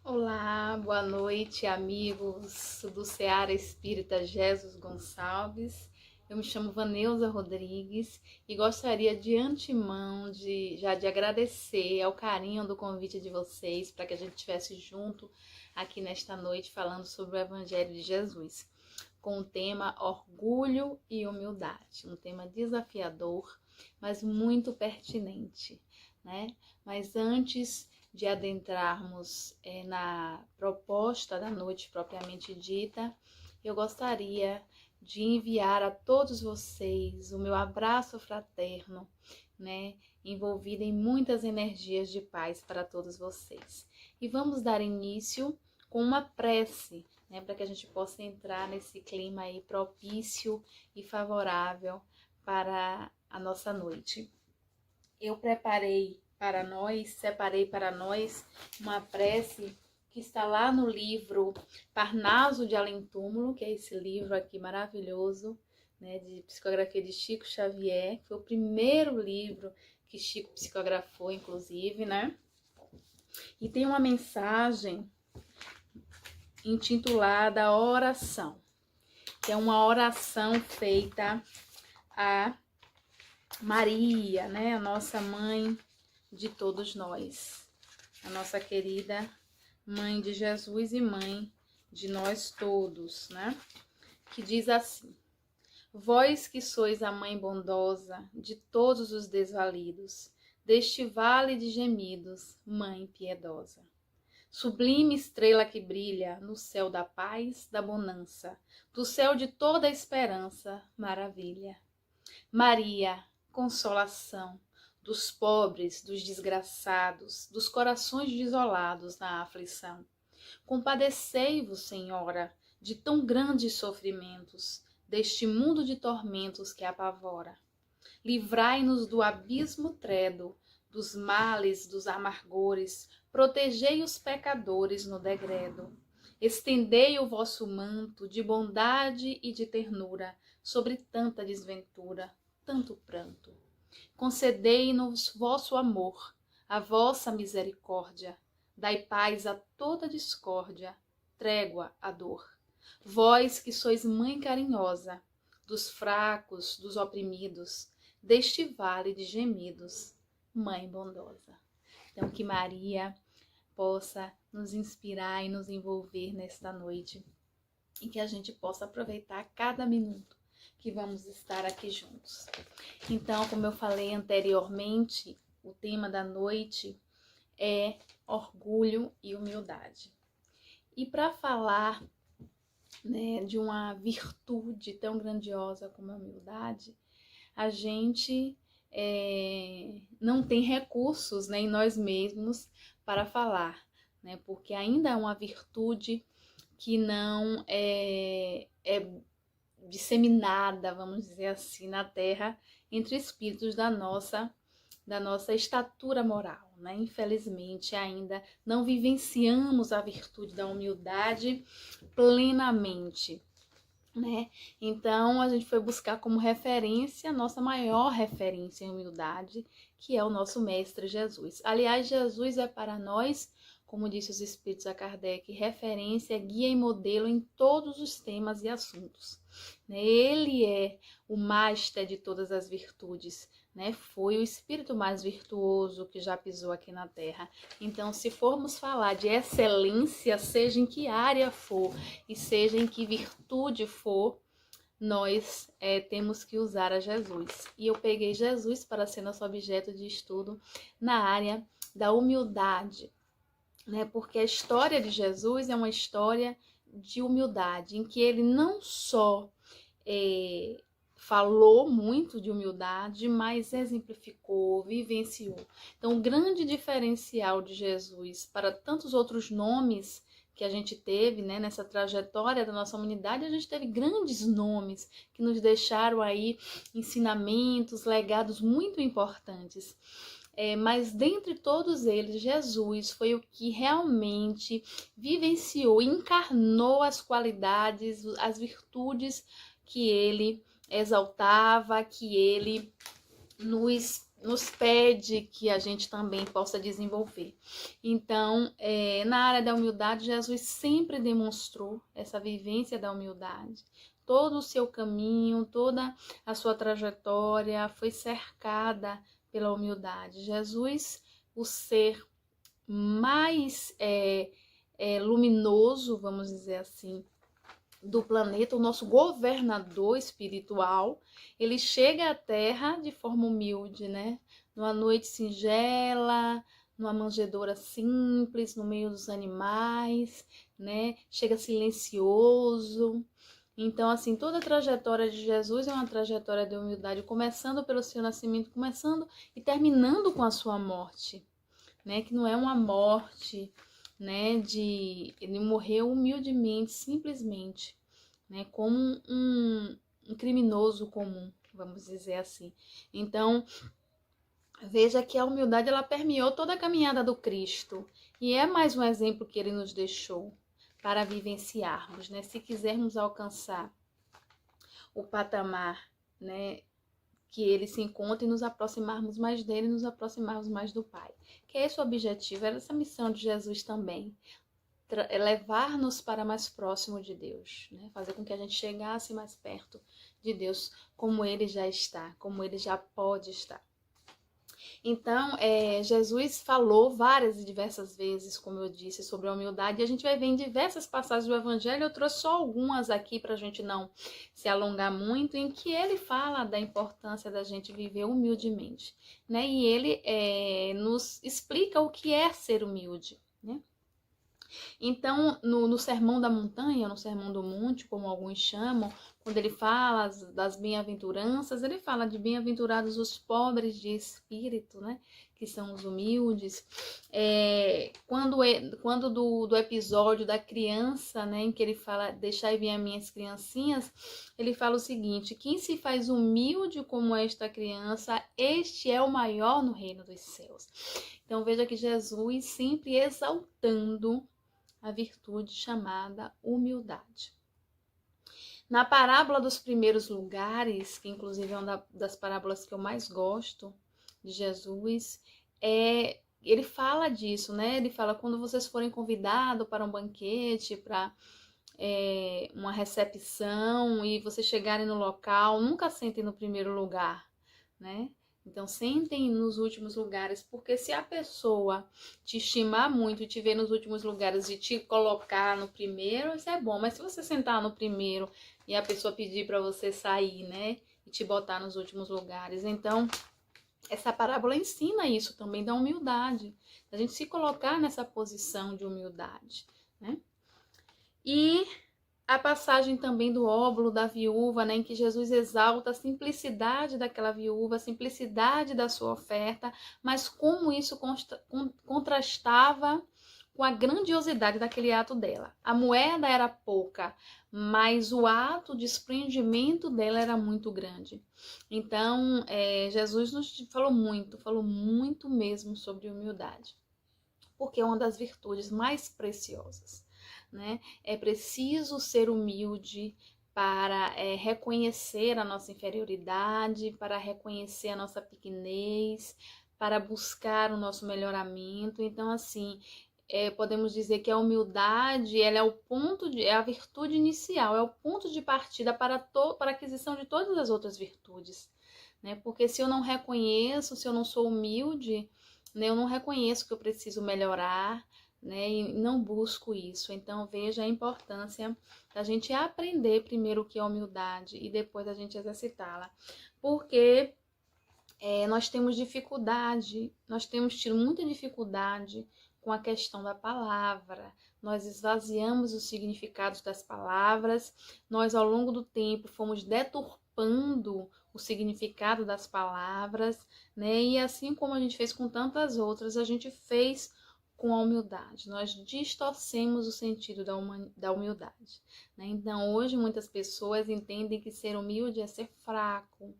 Olá, boa noite, amigos do Seara Espírita Jesus Gonçalves. Eu me chamo Vaneuza Rodrigues e gostaria de antemão de agradecer ao carinho do convite de vocês para que a gente estivesse junto aqui nesta noite falando sobre o Evangelho de Jesus, com o tema Orgulho e Humildade, um tema desafiador, mas muito pertinente, né? Mas antes de adentrarmos na proposta da noite propriamente dita, eu gostaria de enviar a todos vocês o meu abraço fraterno, né, envolvido em muitas energias de paz para todos vocês. E vamos dar início com uma prece, né, para que a gente possa entrar nesse clima aí propício e favorável para a nossa noite. Eu separei para nós uma prece que está lá no livro Parnaso de Além Túmulo, que é esse livro aqui maravilhoso, né, de psicografia de Chico Xavier, que foi o primeiro livro que Chico psicografou, inclusive, né? E tem uma mensagem intitulada Oração, que é uma oração feita a Maria, né, a nossa mãe de todos nós, a nossa querida mãe de Jesus e mãe de nós todos, né? Que diz assim: Vós que sois a mãe bondosa de todos os desvalidos, deste vale de gemidos, mãe piedosa. Sublime estrela que brilha no céu da paz, da bonança, do céu de toda a esperança, maravilha. Maria, consolação dos pobres, dos desgraçados, dos corações desolados na aflição. Compadecei-vos, Senhora, de tão grandes sofrimentos, deste mundo de tormentos que apavora. Livrai-nos do abismo tredo, dos males, dos amargores, protegei os pecadores no degredo. Estendei o vosso manto de bondade e de ternura sobre tanta desventura, tanto pranto. Concedei-nos vosso amor, a vossa misericórdia. Dai paz a toda discórdia, trégua à dor. Vós que sois mãe carinhosa, dos fracos, dos oprimidos, deste vale de gemidos, mãe bondosa. Então, que Maria possa nos inspirar e nos envolver nesta noite e que a gente possa aproveitar cada minuto que vamos estar aqui juntos. Então, como eu falei anteriormente, o tema da noite é orgulho e humildade. E para falar, né, de uma virtude tão grandiosa como a humildade, a gente não tem recursos, né, em nós mesmos para falar, né, porque ainda é uma virtude que não é disseminada, vamos dizer assim, na Terra entre espíritos da nossa estatura moral, né? Infelizmente, ainda não vivenciamos a virtude da humildade plenamente, né? Então, a gente foi buscar como referência, a nossa maior referência em humildade, que é o nosso Mestre Jesus. Aliás, Jesus é para nós, como disse os Espíritos a Kardec, referência, guia e modelo em todos os temas e assuntos. Ele é o master de todas as virtudes, né? Foi o espírito mais virtuoso que já pisou aqui na Terra. Então, se formos falar de excelência, seja em que área for e seja em que virtude for, nós temos que usar a Jesus. E eu peguei Jesus para ser nosso objeto de estudo na área da humildade, né? Porque a história de Jesus é uma história de humildade, em que ele não só falou muito de humildade, mas exemplificou, vivenciou. Então, o grande diferencial de Jesus para tantos outros nomes que a gente teve, né, nessa trajetória da nossa humanidade, a gente teve grandes nomes que nos deixaram aí ensinamentos, legados muito importantes. Mas dentre todos eles, Jesus foi o que realmente vivenciou, encarnou as qualidades, as virtudes que ele exaltava, que ele nos nos pede que a gente também possa desenvolver. Então, na área da humildade, Jesus sempre demonstrou essa vivência da humildade. Todo o seu caminho, toda a sua trajetória foi cercada pela humildade. Jesus, o ser mais luminoso, vamos dizer assim, do planeta, o nosso governador espiritual, ele chega à Terra de forma humilde, né? Numa noite singela, numa manjedoura simples, no meio dos animais, né? Chega silencioso. Então, assim, toda a trajetória de Jesus é uma trajetória de humildade, começando pelo seu nascimento, começando e terminando com a sua morte, né? Que não é uma morte, né? Ele morreu humildemente, simplesmente, né? Como um criminoso comum, vamos dizer assim. Então, veja que a humildade ela permeou toda a caminhada do Cristo e é mais um exemplo que ele nos deixou para vivenciarmos, né? Se quisermos alcançar o patamar, né, que ele se encontra e nos aproximarmos mais dele, nos aproximarmos mais do Pai. Que é esse o objetivo, era essa missão de Jesus também, levar-nos para mais próximo de Deus, né? Fazer com que a gente chegasse mais perto de Deus, como ele já está, como ele já pode estar. Então, Jesus falou várias e diversas vezes, como eu disse, sobre a humildade, e a gente vai ver em diversas passagens do Evangelho. Eu trouxe só algumas aqui para a gente não se alongar muito, em que ele fala da importância da gente viver humildemente, né? E ele nos explica o que é ser humilde, né? Então, no Sermão da Montanha, no Sermão do Monte, como alguns chamam, quando ele fala das bem-aventuranças, ele fala de bem-aventurados os pobres de espírito, né? Que são os humildes. Quando do episódio da criança, né? Em que ele fala, deixai vir as minhas criancinhas, ele fala o seguinte: quem se faz humilde como esta criança, este é o maior no reino dos céus. Então, veja que Jesus sempre exaltando a virtude chamada humildade. Na parábola dos primeiros lugares, que inclusive é uma das parábolas que eu mais gosto de Jesus, ele fala disso, né? Ele fala, quando vocês forem convidados para um banquete, para uma recepção, e vocês chegarem no local, nunca sentem no primeiro lugar, né? Então, sentem nos últimos lugares, porque se a pessoa te estimar muito e te ver nos últimos lugares e te colocar no primeiro, isso é bom. Mas se você sentar no primeiro e a pessoa pedir para você sair, né, e te botar nos últimos lugares, então essa parábola ensina isso também da humildade, a gente se colocar nessa posição de humildade, né? E a passagem também do óbolo da viúva, né, em que Jesus exalta a simplicidade daquela viúva, a simplicidade da sua oferta, mas como isso contrastava com a grandiosidade daquele ato dela. A moeda era pouca, mas o ato de desprendimento dela era muito grande. Então, Jesus nos falou muito mesmo sobre humildade, porque é uma das virtudes mais preciosas, né? É preciso ser humilde para reconhecer a nossa inferioridade, para reconhecer a nossa pequenez, para buscar o nosso melhoramento. Então, assim, podemos dizer que a humildade, ela é a virtude inicial, é o ponto de partida para a aquisição de todas as outras virtudes, né? Porque se eu não reconheço, se eu não sou humilde, né, eu não reconheço que eu preciso melhorar, né, e não busco isso. Então, veja a importância da gente aprender primeiro o que é humildade e depois a gente exercitá-la. Porque nós temos tido muita dificuldade com a questão da palavra. Nós esvaziamos os significados das palavras, nós ao longo do tempo fomos deturpando o significado das palavras, né? E assim como a gente fez com tantas outras, a gente fez com a humildade. Nós distorcemos o sentido da humildade, né? Então, hoje muitas pessoas entendem que ser humilde é ser fraco,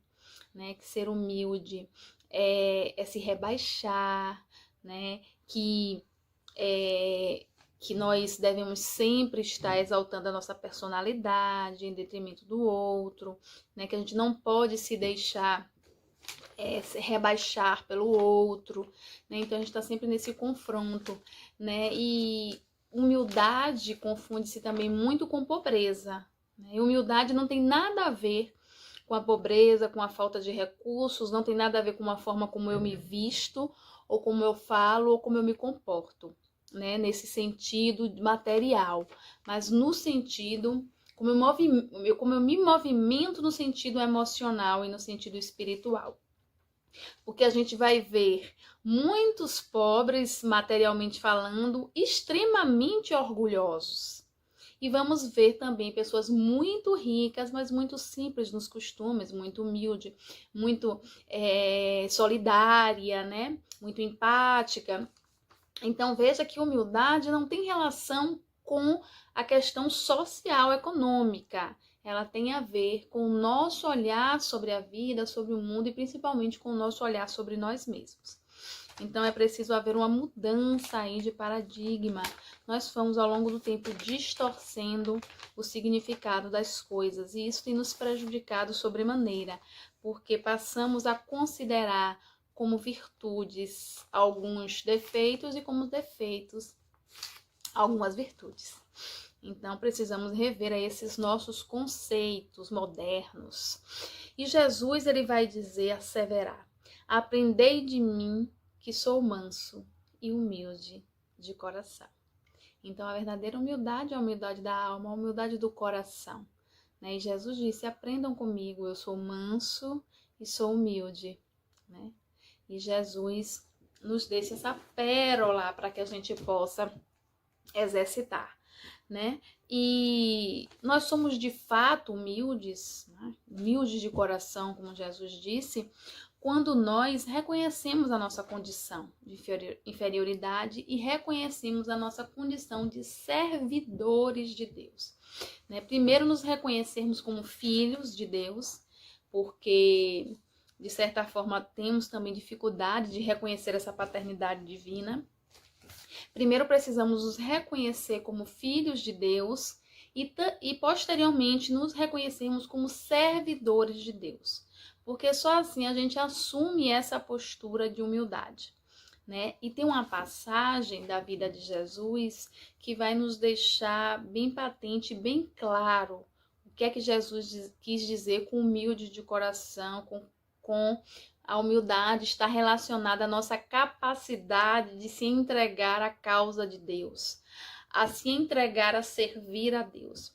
né? Que ser humilde é se rebaixar, né? Que nós devemos sempre estar exaltando a nossa personalidade em detrimento do outro, né? Que a gente não pode se deixar se rebaixar pelo outro, né? Então a gente está sempre nesse confronto, né? E humildade confunde-se também muito com pobreza, né? E humildade não tem nada a ver com a pobreza, com a falta de recursos, não tem nada a ver com a forma como eu me visto, ou como eu falo, ou como eu me comporto, né? Nesse sentido material, mas no sentido como eu me movimento no sentido emocional e no sentido espiritual. Porque a gente vai ver muitos pobres, materialmente falando, extremamente orgulhosos. E vamos ver também pessoas muito ricas, mas muito simples nos costumes, muito humilde, muito solidária, né? Muito empática. Então veja que humildade não tem relação com a questão social econômica. Ela tem a ver com o nosso olhar sobre a vida, sobre o mundo e principalmente com o nosso olhar sobre nós mesmos. Então é preciso haver uma mudança aí de paradigma. Nós fomos ao longo do tempo distorcendo o significado das coisas e isso tem nos prejudicado sobremaneira, porque passamos a considerar como virtudes alguns defeitos e como defeitos algumas virtudes. Então precisamos rever esses nossos conceitos modernos. E Jesus ele vai dizer, asseverar: aprendei de mim que sou manso e humilde de coração. Então a verdadeira humildade é a humildade da alma, a humildade do coração, né? E Jesus disse: aprendam comigo, eu sou manso e sou humilde, né? E Jesus nos deixa essa pérola para que a gente possa exercitar, né? E nós somos de fato humildes, né? Humildes de coração, como Jesus disse, quando nós reconhecemos a nossa condição de inferioridade e reconhecemos a nossa condição de servidores de Deus, né? Primeiro nos reconhecermos como filhos de Deus, porque de certa forma temos também dificuldade de reconhecer essa paternidade divina. Primeiro precisamos nos reconhecer como filhos de Deus e posteriormente nos reconhecermos como servidores de Deus. Porque só assim a gente assume essa postura de humildade, né? E tem uma passagem da vida de Jesus que vai nos deixar bem patente, bem claro o que é que Jesus quis dizer com humilde de coração, com a humildade está relacionada à nossa capacidade de se entregar à causa de Deus, a se entregar a servir a Deus.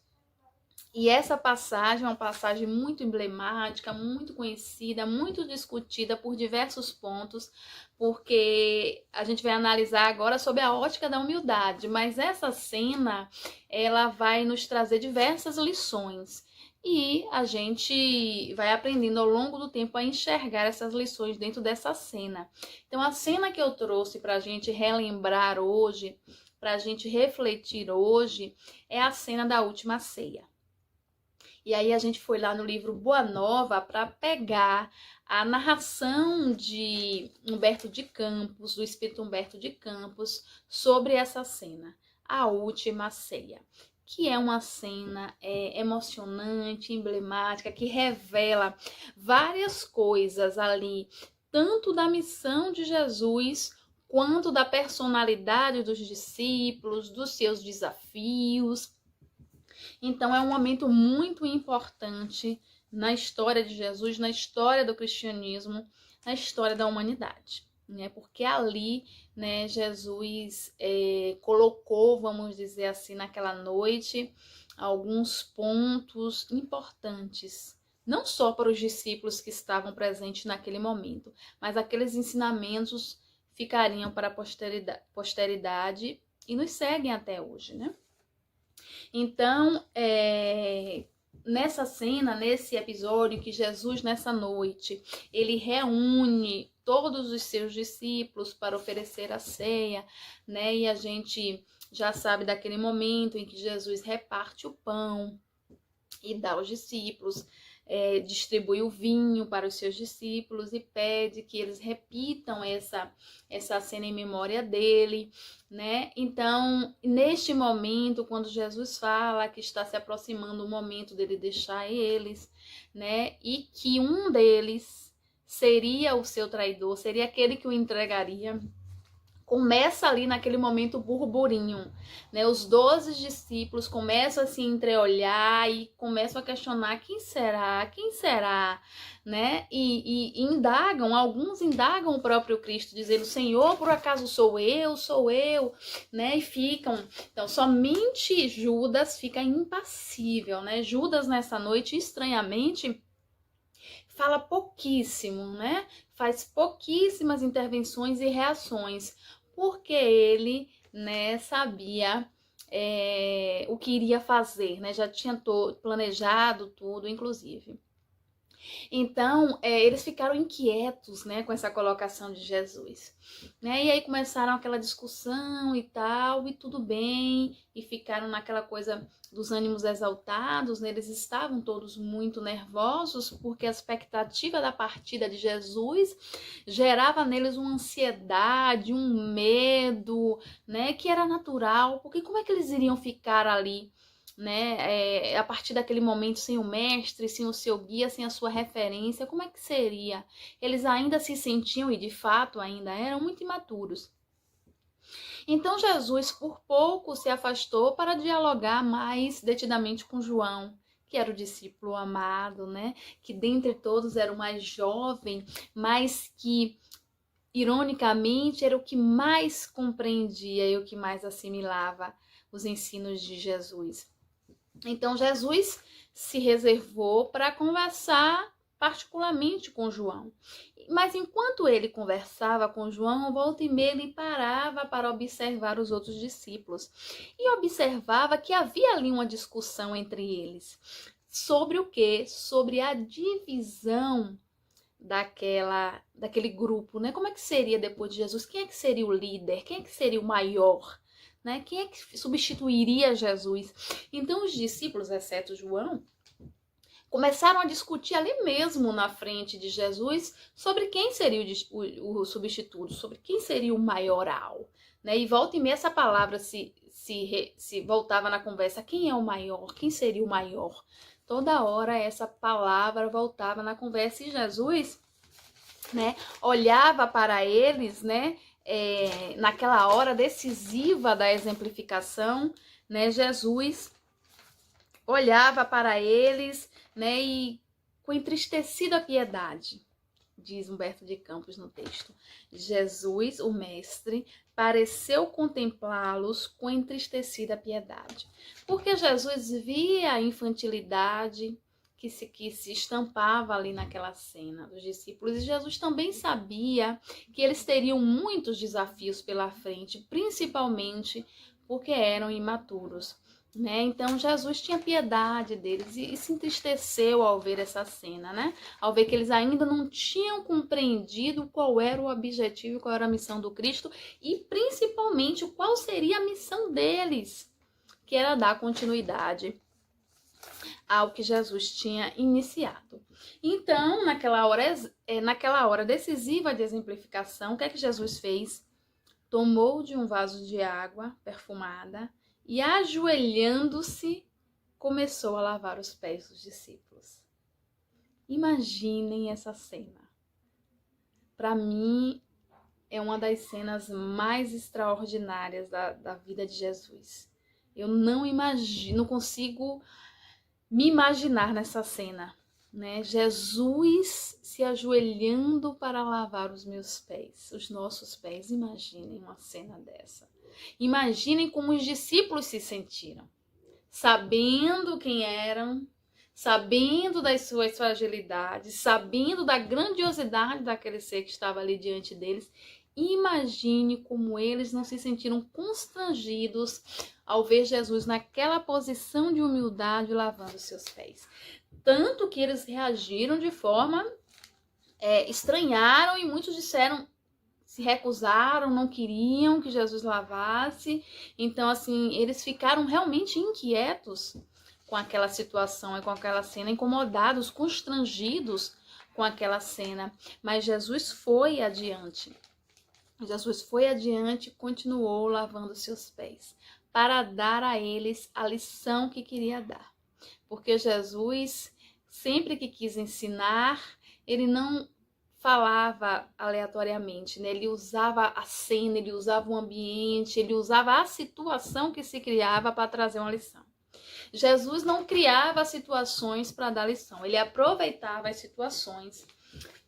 E essa passagem é uma passagem muito emblemática, muito conhecida, muito discutida por diversos pontos, porque a gente vai analisar agora sob a ótica da humildade, mas essa cena, ela vai nos trazer diversas lições. E a gente vai aprendendo ao longo do tempo a enxergar essas lições dentro dessa cena. Então, a cena que eu trouxe para a gente relembrar hoje, para a gente refletir hoje, é a cena da última ceia. E aí a gente foi lá no livro Boa Nova para pegar a narração de Humberto de Campos, do espírito Humberto de Campos, sobre essa cena, a última ceia, que é uma cena emocionante, emblemática, que revela várias coisas ali, tanto da missão de Jesus, quanto da personalidade dos discípulos, dos seus desafios. Então é um momento muito importante na história de Jesus, na história do cristianismo, na história da humanidade, né? Porque ali, né, Jesus colocou, vamos dizer assim, naquela noite, alguns pontos importantes, não só para os discípulos que estavam presentes naquele momento, mas aqueles ensinamentos ficariam para a posteridade e nos seguem até hoje, né? Então, nessa cena, nesse episódio que Jesus, nessa noite, ele reúne todos os seus discípulos para oferecer a ceia, né? E a gente já sabe daquele momento em que Jesus reparte o pão e dá aos discípulos, distribui o vinho para os seus discípulos e pede que eles repitam essa cena em memória dele, né? Então, neste momento, quando Jesus fala que está se aproximando o momento dele deixar eles, né? E que um deles seria o seu traidor, seria aquele que o entregaria. Começa ali naquele momento o burburinho, né? Os 12 discípulos começam a se entreolhar e começam a questionar quem será, né? E indagam, alguns indagam o próprio Cristo, dizendo, Senhor, por acaso sou eu, né? E ficam, então somente Judas fica impassível, né? Judas nessa noite, estranhamente, fala pouquíssimo, né? Faz pouquíssimas intervenções e reações, porque ele, né, sabia o que iria fazer, né? Já tinha planejado tudo, inclusive. Então, eles ficaram inquietos, né, com essa colocação de Jesus, né? E aí começaram aquela discussão e tal, e tudo bem, e ficaram naquela coisa dos ânimos exaltados, né? Eles estavam todos muito nervosos, porque a expectativa da partida de Jesus gerava neles uma ansiedade, um medo, né, que era natural, porque como é que eles iriam ficar ali, né, a partir daquele momento, sem o mestre, sem o seu guia, sem a sua referência, como é que seria? Eles ainda se sentiam, e de fato ainda eram, muito imaturos. Então Jesus por pouco se afastou para dialogar mais detidamente com João, que era o discípulo amado, né? Que dentre todos era o mais jovem, mas que ironicamente era o que mais compreendia e o que mais assimilava os ensinos de Jesus. Então Jesus se reservou para conversar particularmente com João. Mas enquanto ele conversava com João, volta e meia ele parava para observar os outros discípulos. E observava que havia ali uma discussão entre eles. Sobre o quê? Sobre a divisão daquele grupo, né? Como é que seria depois de Jesus? Quem é que seria o líder? Quem é que seria o maior? Né? Quem é que substituiria Jesus? Então os discípulos, exceto João, começaram a discutir ali mesmo na frente de Jesus sobre quem seria o substituto, sobre quem seria o maioral. Né? E volta e meia essa palavra se voltava na conversa. Quem é o maior? Quem seria o maior? Toda hora essa palavra voltava na conversa e Jesus, né, olhava para eles, né, naquela hora decisiva da exemplificação, né, Jesus olhava para eles, né, e com entristecida piedade, diz Humberto de Campos no texto, Jesus, o mestre, pareceu contemplá-los com entristecida piedade, porque Jesus via a infantilidade que se estampava ali naquela cena dos discípulos, e Jesus também sabia que eles teriam muitos desafios pela frente, principalmente porque eram imaturos. Né? Então Jesus tinha piedade deles e se entristeceu ao ver essa cena, né? Ao ver que eles ainda não tinham compreendido qual era o objetivo, qual era a missão do Cristo e principalmente qual seria a missão deles, que era dar continuidade ao que Jesus tinha iniciado. Então, naquela hora decisiva de exemplificação, o que é que Jesus fez? Tomou de um vaso de água perfumada e, ajoelhando-se, começou a lavar os pés dos discípulos. Imaginem essa cena. Para mim, é uma das cenas mais extraordinárias da vida de Jesus. Eu não imagino, não consigo me imaginar nessa cena, né? Jesus se ajoelhando para lavar os meus pés, os nossos pés. Imaginem uma cena dessa. Imaginem como os discípulos se sentiram, sabendo quem eram, sabendo das suas fragilidades, sabendo da grandiosidade daquele ser que estava ali diante deles. Imagine como eles não se sentiram constrangidos ao ver Jesus naquela posição de humildade lavando seus pés. Tanto que eles reagiram de forma, estranharam, e muitos disseram, se recusaram, não queriam que Jesus lavasse. Então, assim, eles ficaram realmente inquietos com aquela situação e com aquela cena, incomodados, constrangidos com aquela cena. Mas Jesus foi adiante. Jesus foi adiante e continuou lavando seus pés, para dar a eles a lição que queria dar. Porque Jesus, sempre que quis ensinar, ele não falava aleatoriamente, né? Ele usava a cena, ele usava o ambiente, ele usava a situação que se criava para trazer uma lição. Jesus não criava situações para dar lição, ele aproveitava as situações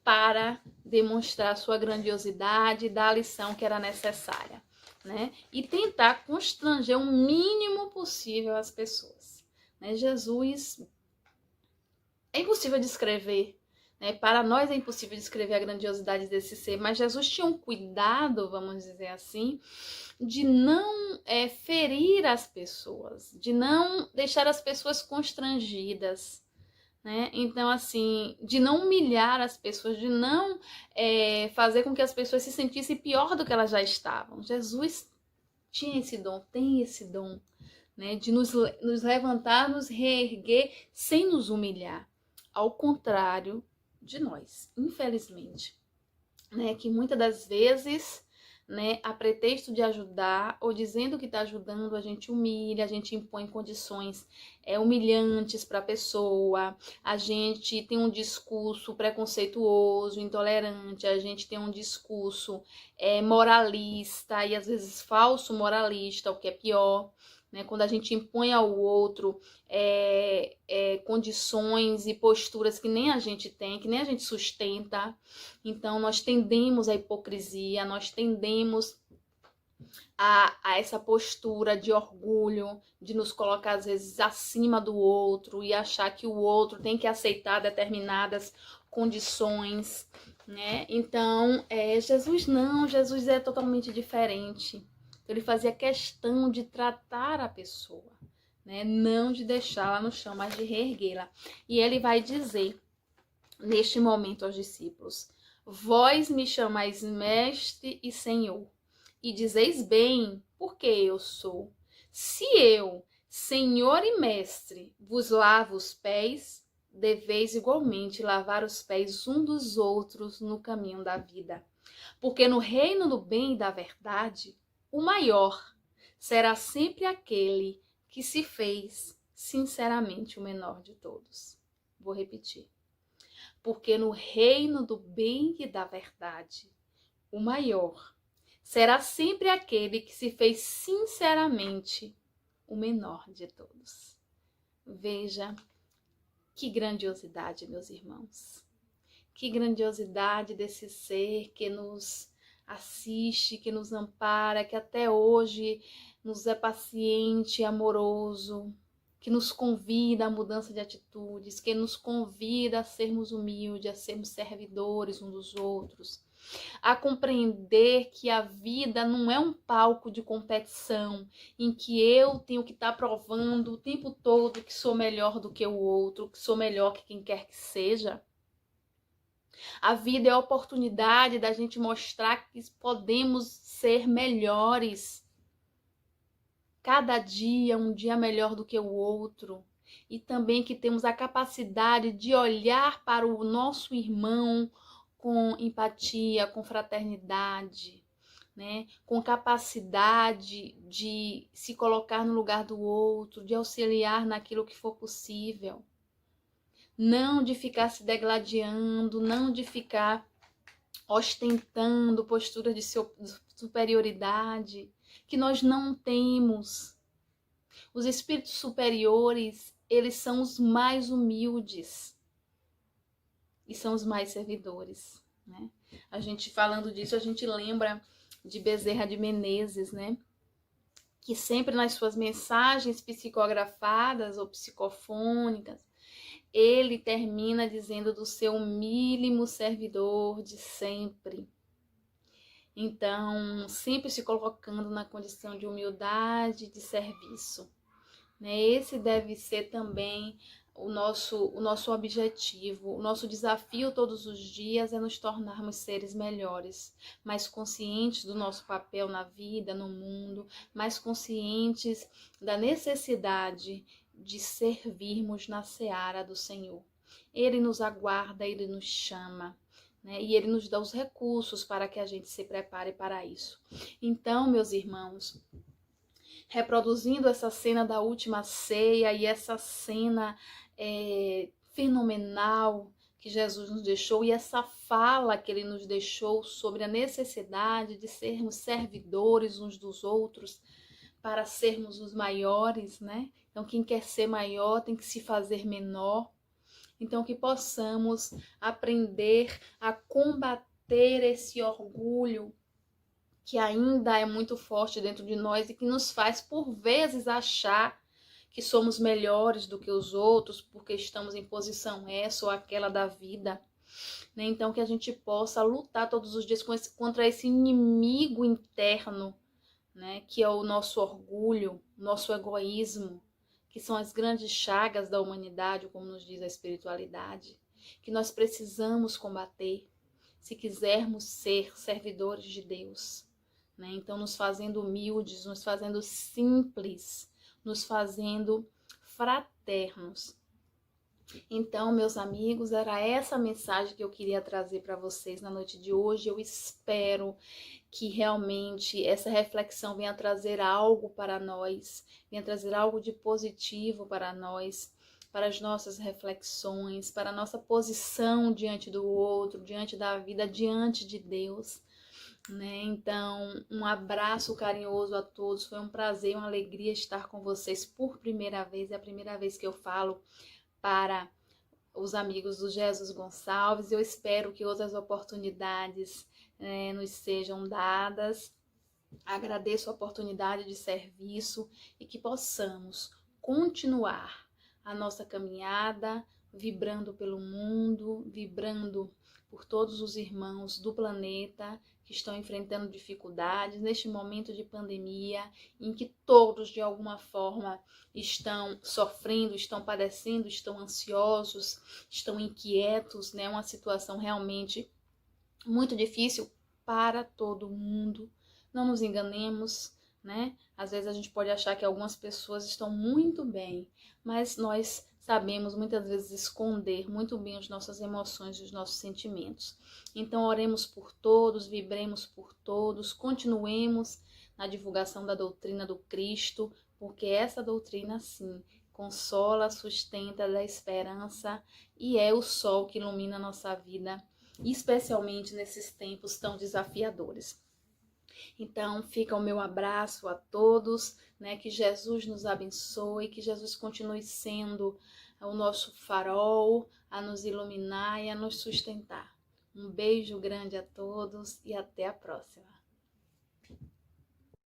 para demonstrar sua grandiosidade e dar a lição que era necessária, né? E tentar constranger o mínimo possível as pessoas, né? Jesus é impossível descrever, né? Para nós é impossível descrever a grandiosidade desse ser, mas Jesus tinha um cuidado, vamos dizer assim, de não ferir as pessoas, de não deixar as pessoas constrangidas, né? Então, assim, de não humilhar as pessoas, de não fazer com que as pessoas se sentissem pior do que elas já estavam. Jesus tinha esse dom, tem esse dom, né? De nos levantar, nos reerguer sem nos humilhar. Ao contrário de nós, infelizmente, né? Que muitas das vezes, né, a pretexto de ajudar ou dizendo que está ajudando, a gente humilha, a gente impõe condições humilhantes para a pessoa, a gente tem um discurso preconceituoso, intolerante, a gente tem um discurso moralista e às vezes falso moralista, o que é pior, né, quando a gente impõe ao outro condições e posturas que nem a gente tem, que nem a gente sustenta. Então, nós tendemos à hipocrisia, nós tendemos a essa postura de orgulho, de nos colocar, às vezes, acima do outro e achar que o outro tem que aceitar determinadas condições, né? Então, Jesus é totalmente diferente. Ele fazia questão de tratar a pessoa, né? Não de deixá-la no chão, mas de reerguê-la. E ele vai dizer, neste momento, aos discípulos: vós me chamais mestre e senhor, e dizeis bem, porque eu sou. Se eu, senhor e mestre, vos lavo os pés, deveis igualmente lavar os pés um dos outros no caminho da vida. Porque no reino do bem e da verdade, o maior será sempre aquele que se fez sinceramente o menor de todos. Vou repetir. Porque no reino do bem e da verdade, o maior será sempre aquele que se fez sinceramente o menor de todos. Veja que grandiosidade, meus irmãos. Que grandiosidade desse ser que nos assiste, que nos ampara, que até hoje nos é paciente, amoroso, que nos convida à mudança de atitudes, que nos convida a sermos humildes, a sermos servidores uns dos outros, a compreender que a vida não é um palco de competição em que eu tenho que estar provando o tempo todo que sou melhor do que o outro, que sou melhor que quem quer que seja. A vida é a oportunidade da gente mostrar que podemos ser melhores. Cada dia um dia melhor do que o outro. E também que temos a capacidade de olhar para o nosso irmão com empatia, com fraternidade, né? Com capacidade de se colocar no lugar do outro, de auxiliar naquilo que for possível. Não de ficar se degladiando, não de ficar ostentando posturas de superioridade, que nós não temos. Os espíritos superiores, eles são os mais humildes e são os mais servidores, né? A gente falando disso, a gente lembra de Bezerra de Menezes, né? Que sempre nas suas mensagens psicografadas ou psicofônicas, ele termina dizendo do seu mínimo servidor de sempre. Então, sempre se colocando na condição de humildade, de serviço. Esse deve ser também o nosso objetivo. O nosso desafio todos os dias é nos tornarmos seres melhores, mais conscientes do nosso papel na vida, no mundo, mais conscientes da necessidade de servirmos na seara do Senhor. Ele nos aguarda, ele nos chama, né? E ele nos dá os recursos para que a gente se prepare para isso. Então, meus irmãos, reproduzindo essa cena da última ceia e essa cena fenomenal que que Jesus nos deixou e essa fala que ele nos deixou sobre a necessidade de sermos servidores uns dos outros para sermos os maiores, né? Então, quem quer ser maior tem que se fazer menor. Então, que possamos aprender a combater esse orgulho que ainda é muito forte dentro de nós e que nos faz, por vezes, achar que somos melhores do que os outros porque estamos em posição essa ou aquela da vida. Né? Então, que a gente possa lutar todos os dias contra esse inimigo interno, né? Que é o nosso orgulho, nosso egoísmo, que são as grandes chagas da humanidade, como nos diz a espiritualidade, que nós precisamos combater se quisermos ser servidores de Deus. Né? Então, nos fazendo humildes, nos fazendo simples, nos fazendo fraternos. Então, meus amigos, era essa mensagem que eu queria trazer para vocês na noite de hoje. Eu espero que realmente essa reflexão venha trazer algo para nós, venha trazer algo de positivo para nós, para as nossas reflexões, para a nossa posição diante do outro, diante da vida, diante de Deus. Né? Então, um abraço carinhoso a todos. Foi um prazer, uma alegria estar com vocês por primeira vez. É a primeira vez que eu falo para os amigos do Jesus Gonçalves. Eu espero que outras oportunidades nos sejam dadas. Agradeço a oportunidade de serviço e que possamos continuar a nossa caminhada, vibrando pelo mundo, vibrando por todos os irmãos do planeta que estão enfrentando dificuldades neste momento de pandemia, em que todos de alguma forma estão sofrendo, estão padecendo, estão ansiosos, estão inquietos, né? Uma situação realmente muito difícil para todo mundo. Não nos enganemos, né? Às vezes a gente pode achar que algumas pessoas estão muito bem, mas nós sabemos muitas vezes esconder muito bem as nossas emoções e os nossos sentimentos. Então, oremos por todos, vibremos por todos, continuemos na divulgação da doutrina do Cristo, porque essa doutrina, sim, consola, sustenta, dá esperança e é o sol que ilumina a nossa vida, especialmente nesses tempos tão desafiadores. Então, fica o meu abraço a todos, né? Que Jesus nos abençoe, que Jesus continue sendo o nosso farol, a nos iluminar e a nos sustentar. Um beijo grande a todos e até a próxima.